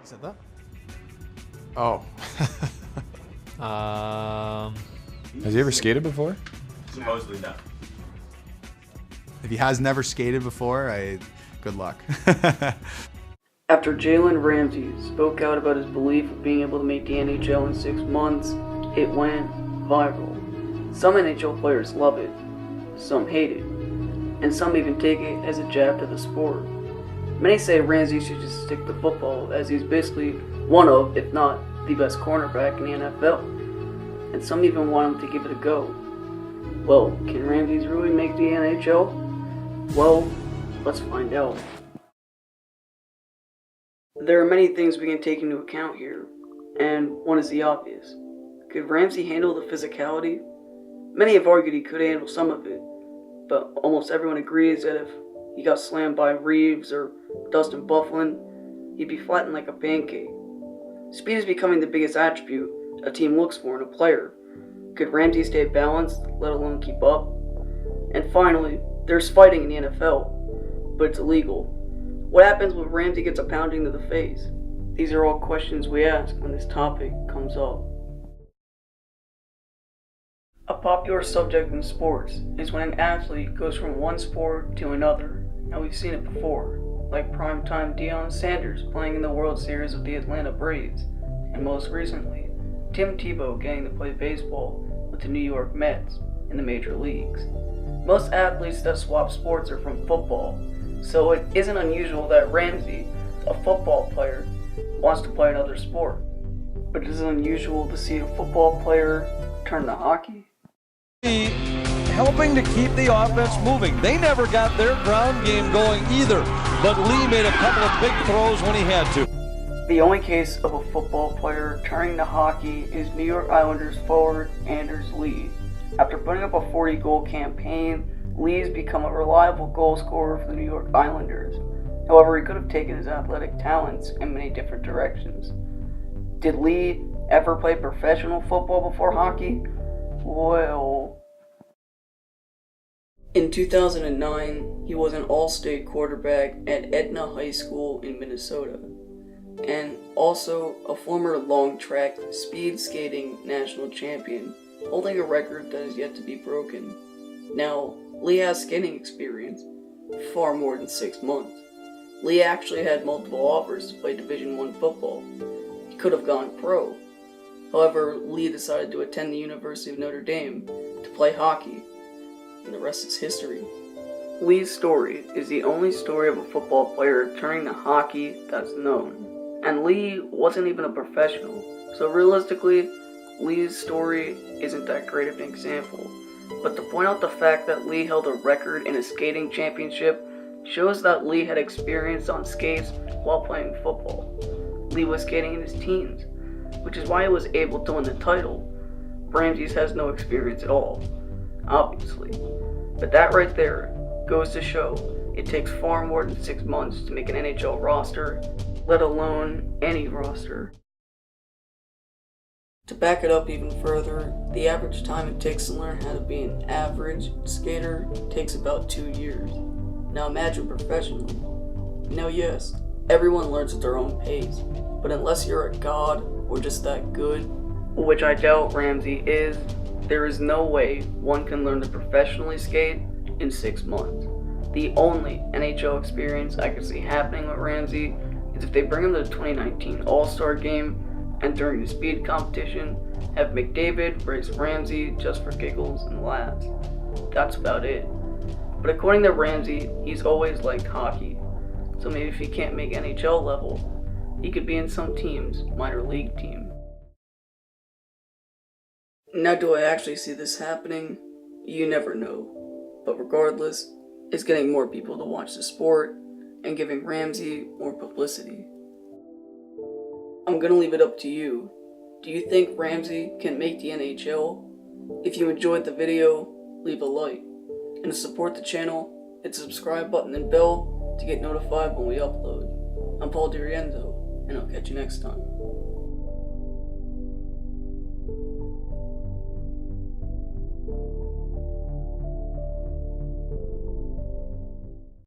said that? Oh. Has he ever skated before? Supposedly no. If he has never skated before, good luck. After Jalen Ramsey spoke out about his belief of being able to make the NHL in 6 months, it went viral. Some NHL players love it, some hate it, and some even take it as a jab to the sport. Many say Ramsey should just stick to football, as he's basically one of, if not the best cornerback in the NFL. And some even want him to give it a go. Well, can Ramsey really make the NHL? Well, let's find out. There are many things we can take into account here, and one is the obvious. Could Ramsey handle the physicality? Many have argued he could handle some of it, but almost everyone agrees that if he got slammed by Reeves or Dustin Byfuglien, he'd be flattened like a pancake. Speed is becoming the biggest attribute a team looks for in a player. Could Ramsey stay balanced, let alone keep up? And finally, there's fighting in the NFL, but it's illegal. What happens when Ramsey gets a pounding to the face? These are all questions we ask when this topic comes up. A popular subject in sports is when an athlete goes from one sport to another. Now we've seen it before, like primetime Deion Sanders playing in the World Series with the Atlanta Braves, and most recently, Tim Tebow getting to play baseball with the New York Mets in the major leagues. Most athletes that swap sports are from football, so it isn't unusual that Ramsey, a football player, wants to play another sport. But it is unusual to see a football player turn to hockey. Helping to keep the offense moving. They never got their ground game going either, but Lee made a couple of big throws when he had to. The only case of a football player turning to hockey is New York Islanders forward Anders Lee. After putting up a 40-goal campaign, Lee's become a reliable goal scorer for the New York Islanders. However, he could have taken his athletic talents in many different directions. Did Lee ever play professional football before hockey? Well, in 2009, he was an all-state quarterback at Etna High School in Minnesota, and also a former long track speed skating national champion, holding a record that is yet to be broken. Now, Lee has skating experience, far more than 6 months. Lee actually had multiple offers to play Division I football. He could have gone pro. However, Lee decided to attend the University of Notre Dame to play hockey, and the rest is history. Lee's story is the only story of a football player turning to hockey that's known. And Lee wasn't even a professional, so realistically, Lee's story isn't that great of an example. But to point out the fact that Lee held a record in a skating championship shows that Lee had experience on skates while playing football. Lee was skating in his teens, which is why he was able to win the title. Ramsey has no experience at all, obviously. But that right there goes to show it takes far more than 6 months to make an NHL roster, let alone any roster. To back it up even further, the average time it takes to learn how to be an average skater takes about 2 years. Now imagine professionally. Now yes, everyone learns at their own pace, but unless you're a god or just that good, which I doubt Ramsey is, there is no way one can learn to professionally skate in 6 months. The only NHL experience I could see happening with Ramsey is if they bring him to the 2019 All-Star Game and during the speed competition, have McDavid race Ramsey just for giggles and laughs. That's about it. But according to Ramsey, he's always liked hockey, so maybe if he can't make NHL level, he could be in some team's minor league team. Now, do I actually see this happening? You never know. But regardless, it's getting more people to watch the sport and giving Ramsey more publicity. I'm gonna leave it up to you. Do you think Ramsey can make the NHL? If you enjoyed the video, leave a like. And to support the channel, hit the subscribe button and bell to get notified when we upload. I'm Paul DiRienzo, and I'll catch you next time.